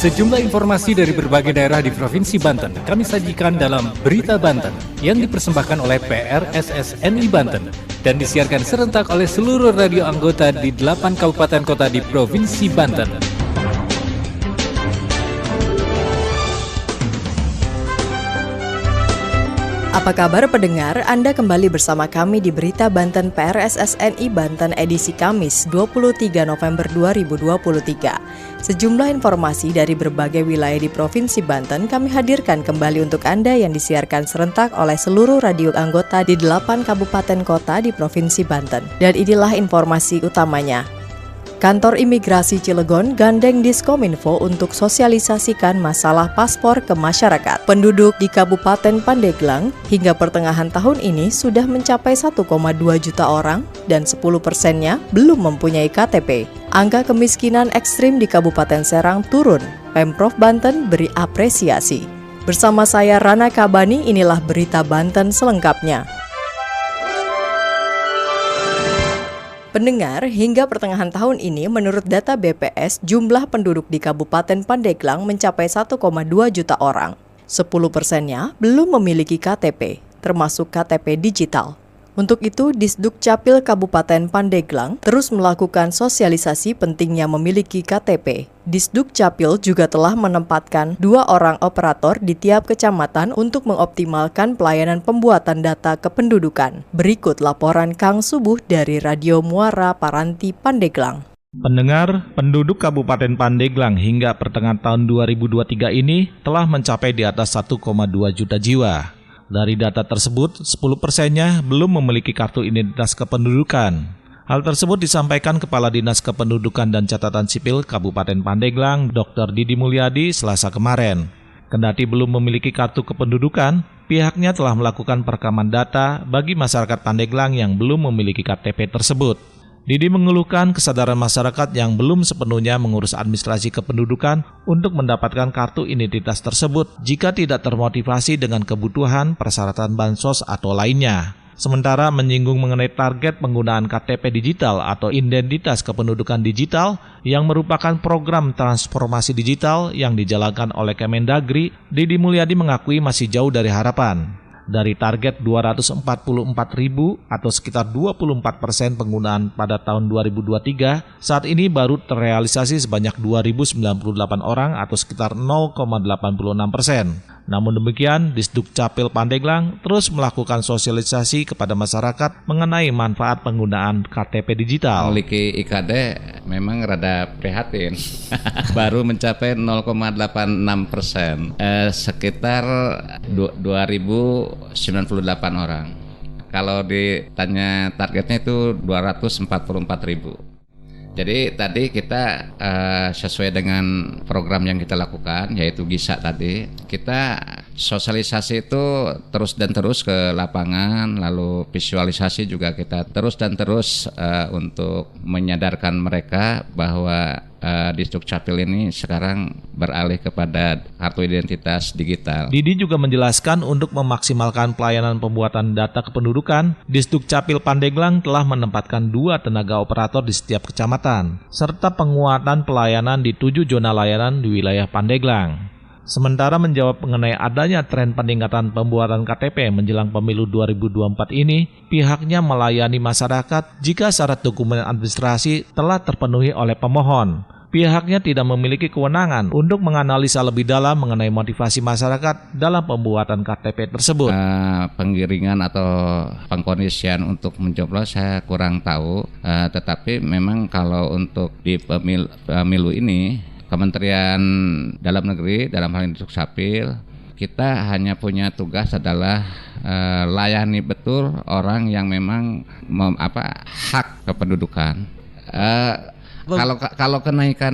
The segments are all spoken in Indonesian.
Sejumlah informasi dari berbagai daerah di Provinsi Banten kami sajikan dalam Berita Banten yang dipersembahkan oleh PRSSNI Banten dan disiarkan serentak oleh seluruh radio anggota di 8 kabupaten kota di Provinsi Banten. Apa kabar pendengar? Anda kembali bersama kami di Berita Banten PRSSNI Banten edisi Kamis 23 November 2023. Sejumlah informasi dari berbagai wilayah di Provinsi Banten kami hadirkan kembali untuk Anda yang disiarkan serentak oleh seluruh radio anggota di 8 kabupaten kota di Provinsi Banten. Dan inilah informasi utamanya. Kantor Imigrasi Cilegon gandeng Diskominfo untuk sosialisasikan masalah paspor ke masyarakat. Penduduk di Kabupaten Pandeglang hingga pertengahan tahun ini sudah mencapai 1,2 juta orang dan 10%-nya belum mempunyai KTP. Angka kemiskinan ekstrim di Kabupaten Serang turun. Pemprov Banten beri apresiasi. Bersama saya Rana Kabani, inilah Berita Banten selengkapnya. Pendengar, hingga pertengahan tahun ini menurut data BPS, jumlah penduduk di Kabupaten Pandeglang mencapai 1,2 juta orang. 10%-nya belum memiliki KTP, termasuk KTP digital. Untuk itu, Disduk Capil Kabupaten Pandeglang terus melakukan sosialisasi pentingnya memiliki KTP. Disduk Capil juga telah menempatkan 2 orang operator di tiap kecamatan untuk mengoptimalkan pelayanan pembuatan data kependudukan. Berikut laporan Kang Subuh dari Radio Muara Paranti Pandeglang. Pendengar, penduduk Kabupaten Pandeglang hingga pertengahan tahun 2023 ini telah mencapai di atas 1,2 juta jiwa. Dari data tersebut, 10%-nya belum memiliki kartu identitas kependudukan. Hal tersebut disampaikan Kepala Dinas Kependudukan dan Catatan Sipil Kabupaten Pandeglang, Dr. Didi Mulyadi, Selasa kemarin. Kendati belum memiliki kartu kependudukan, pihaknya telah melakukan perekaman data bagi masyarakat Pandeglang yang belum memiliki KTP tersebut. Didi mengeluhkan kesadaran masyarakat yang belum sepenuhnya mengurus administrasi kependudukan untuk mendapatkan kartu identitas tersebut jika tidak termotivasi dengan kebutuhan persyaratan bansos atau lainnya. Sementara menyinggung mengenai target penggunaan KTP digital atau identitas kependudukan digital yang merupakan program transformasi digital yang dijalankan oleh Kemendagri, Didi Mulyadi mengakui masih jauh dari harapan. Dari target 244.000 atau sekitar 24% penggunaan pada tahun 2023, saat ini baru terrealisasi sebanyak 2.098 orang atau sekitar 0,86%. Namun demikian, Disduk Capil Pandeglang terus melakukan sosialisasi kepada masyarakat mengenai manfaat penggunaan KTP digital. Memiliki IKD memang rada prihatin, baru mencapai 0,86%, sekitar 2.098 orang. Kalau ditanya targetnya itu 244.000. Jadi tadi kita sesuai dengan program yang kita lakukan, yaitu GISA tadi, kita sosialisasi itu terus dan terus ke lapangan, lalu visualisasi juga kita terus dan terus untuk menyadarkan mereka bahwa Disduk Capil ini sekarang beralih kepada kartu identitas digital. Didi juga menjelaskan untuk memaksimalkan pelayanan pembuatan data kependudukan, Disduk Capil Pandeglang telah menempatkan 2 tenaga operator di setiap kecamatan, serta penguatan pelayanan di 7 zona layanan di wilayah Pandeglang. Sementara menjawab mengenai adanya tren peningkatan pembuatan KTP menjelang pemilu 2024 ini, pihaknya melayani masyarakat jika syarat dokumen administrasi telah terpenuhi oleh pemohon. Pihaknya tidak memiliki kewenangan untuk menganalisa lebih dalam mengenai motivasi masyarakat dalam pembuatan KTP tersebut. Penggiringan atau pengkondisian untuk mencoblos saya kurang tahu, tetapi memang kalau untuk di pemilu ini, Kementerian Dalam Negeri dalam hal ini Disduk Capil, kita hanya punya tugas adalah layani betul orang yang memang hak kependudukan. Kalau kenaikan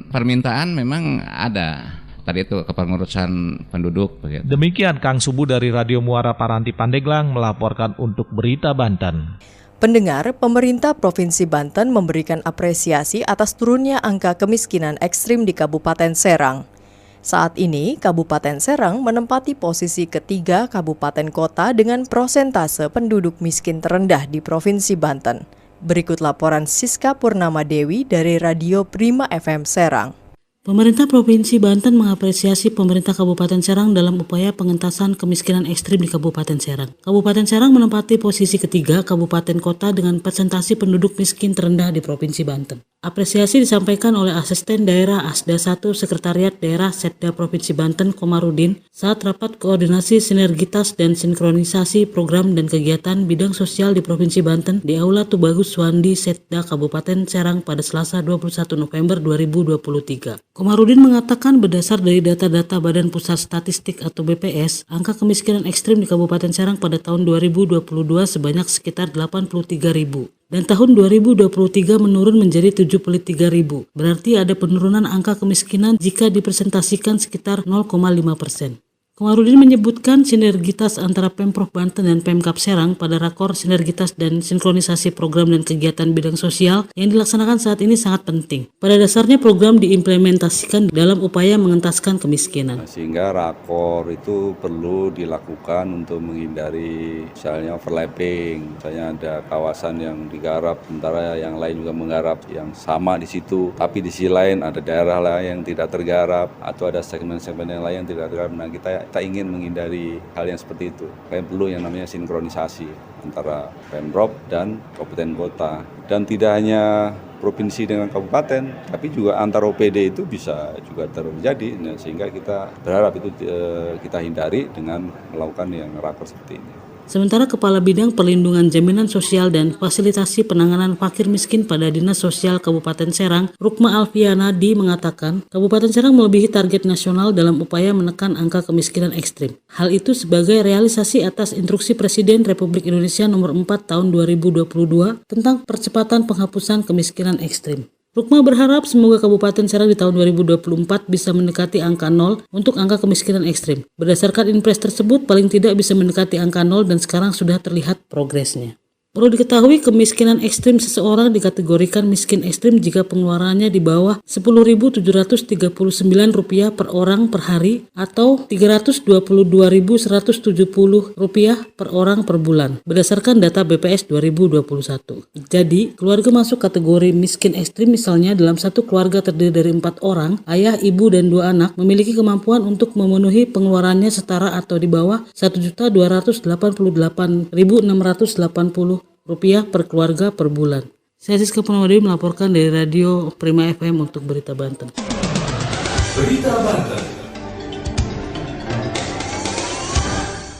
permintaan memang ada. Tadi itu kepengurusan penduduk. Begitu. Demikian Kang Subuh dari Radio Muara Paranti Pandeglang melaporkan untuk Berita Banten. Pendengar, pemerintah Provinsi Banten memberikan apresiasi atas turunnya angka kemiskinan ekstrim di Kabupaten Serang. Saat ini, Kabupaten Serang menempati posisi ketiga kabupaten kota dengan prosentase penduduk miskin terendah di Provinsi Banten. Berikut laporan Siska Purnama Dewi dari Radio Prima FM Serang. Pemerintah Provinsi Banten mengapresiasi pemerintah Kabupaten Serang dalam upaya pengentasan kemiskinan ekstrim di Kabupaten Serang. Kabupaten Serang menempati posisi ketiga kabupaten kota dengan persentase penduduk miskin terendah di Provinsi Banten. Apresiasi disampaikan oleh Asisten Daerah Asda 1 Sekretariat Daerah Setda Provinsi Banten Komarudin saat rapat koordinasi sinergitas dan sinkronisasi program dan kegiatan bidang sosial di Provinsi Banten di Aula Tubagus Suwandi Setda Kabupaten Serang pada Selasa 21 November 2023. Komarudin mengatakan berdasar dari data-data Badan Pusat Statistik atau BPS, angka kemiskinan ekstrim di Kabupaten Serang pada tahun 2022 sebanyak sekitar 83.000. Dan tahun 2023 menurun menjadi 73.000. Berarti ada penurunan angka kemiskinan jika dipresentasikan sekitar 0,5%. Komarudin menyebutkan sinergitas antara Pemprov Banten dan Pemkab Serang pada rakor sinergitas dan sinkronisasi program dan kegiatan bidang sosial yang dilaksanakan saat ini sangat penting. Pada dasarnya program diimplementasikan dalam upaya mengentaskan kemiskinan. Sehingga rakor itu perlu dilakukan untuk menghindari misalnya overlapping, misalnya ada kawasan yang digarap sementara yang lain juga menggarap yang sama di situ, tapi di sisi lain ada daerah lain yang tidak tergarap atau ada segmen-segmen yang lain yang tidak tergarap. Nah, kita ingin menghindari hal yang seperti itu. Kayak perlu yang namanya sinkronisasi antara Pemprov dan kabupaten kota. Dan tidak hanya provinsi dengan kabupaten, tapi juga antar OPD itu bisa juga terjadi. Nah, sehingga kita berharap itu kita hindari dengan melakukan yang rakor seperti ini. Sementara Kepala Bidang Perlindungan Jaminan Sosial dan Fasilitasi Penanganan Fakir Miskin pada Dinas Sosial Kabupaten Serang, Rukma Alfiana Di mengatakan, Kabupaten Serang melebihi target nasional dalam upaya menekan angka kemiskinan ekstrim. Hal itu sebagai realisasi atas instruksi Presiden Republik Indonesia nomor 4 tahun 2022 tentang percepatan penghapusan kemiskinan ekstrim. Rukma berharap semoga Kabupaten Serang di tahun 2024 bisa mendekati angka 0 untuk angka kemiskinan ekstrim. Berdasarkan impres tersebut, paling tidak bisa mendekati angka 0 dan sekarang sudah terlihat progresnya. Perlu diketahui kemiskinan ekstrim seseorang dikategorikan miskin ekstrim jika pengeluarannya di bawah Rp10.739 per orang per hari atau Rp322.170 per orang per bulan berdasarkan data BPS 2021. Jadi, keluarga masuk kategori miskin ekstrim misalnya dalam satu keluarga terdiri dari 4 orang, ayah, ibu, dan 2 anak memiliki kemampuan untuk memenuhi pengeluarannya setara atau di bawah Rp1.288.680 per keluarga per bulan. Saya Siska Purnama Dewi melaporkan dari Radio Prima FM untuk Berita Banten. Berita Banten.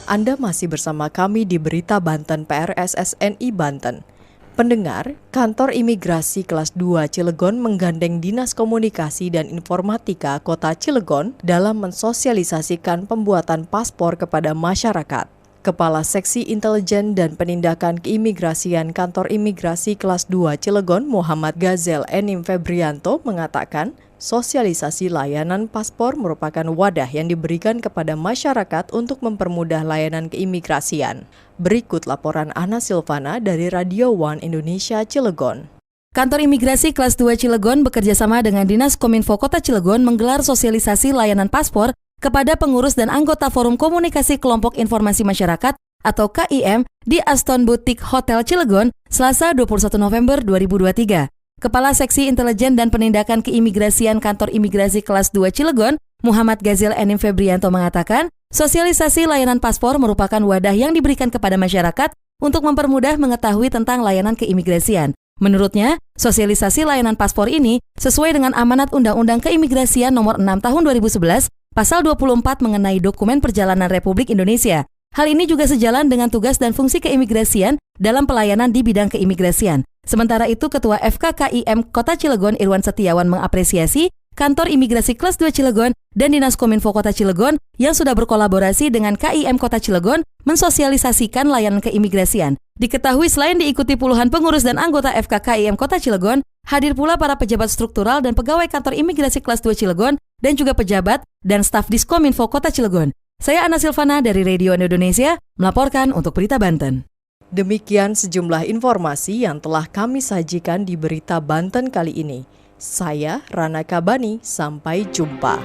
Anda masih bersama kami di Berita Banten PRSSNI Banten. Pendengar, Kantor Imigrasi Kelas 2 Cilegon menggandeng Dinas Komunikasi dan Informatika Kota Cilegon dalam mensosialisasikan pembuatan paspor kepada masyarakat. Kepala Seksi Intelijen dan Penindakan Keimigrasian Kantor Imigrasi Kelas 2 Cilegon Muhammad Gazel Enim Febrianto mengatakan, sosialisasi layanan paspor merupakan wadah yang diberikan kepada masyarakat untuk mempermudah layanan keimigrasian. Berikut laporan Ana Silvana dari Radio One Indonesia Cilegon. Kantor Imigrasi Kelas 2 Cilegon bekerjasama dengan Dinas Kominfo Kota Cilegon menggelar sosialisasi layanan paspor kepada pengurus dan anggota Forum Komunikasi Kelompok Informasi Masyarakat atau KIM di Aston Boutique Hotel Cilegon, Selasa 21 November 2023. Kepala Seksi Intelijen dan Penindakan Keimigrasian Kantor Imigrasi Kelas 2 Cilegon, Muhammad Gazel Enim Febrianto mengatakan, sosialisasi layanan paspor merupakan wadah yang diberikan kepada masyarakat untuk mempermudah mengetahui tentang layanan keimigrasian. Menurutnya, sosialisasi layanan paspor ini sesuai dengan amanat Undang-Undang Keimigrasian Nomor 6 Tahun 2011, Pasal 24 mengenai dokumen perjalanan Republik Indonesia. Hal ini juga sejalan dengan tugas dan fungsi keimigrasian dalam pelayanan di bidang keimigrasian. Sementara itu, Ketua FKKIM Kota Cilegon Irwan Setiawan mengapresiasi Kantor Imigrasi Kelas 2 Cilegon dan Dinas Kominfo Kota Cilegon yang sudah berkolaborasi dengan KIM Kota Cilegon mensosialisasikan layanan keimigrasian. Diketahui selain diikuti puluhan pengurus dan anggota FKKIM Kota Cilegon, hadir pula para pejabat struktural dan pegawai Kantor Imigrasi Kelas 2 Cilegon dan juga pejabat dan staf Diskominfo Kota Cilegon. Saya Ana Silvana dari Radio Indonesia melaporkan untuk Berita Banten. Demikian sejumlah informasi yang telah kami sajikan di Berita Banten kali ini. Saya Rana Kabani, sampai jumpa.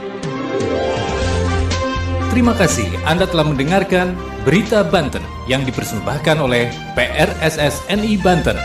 Terima kasih Anda telah mendengarkan Berita Banten yang dipersembahkan oleh PRSSNI Banten.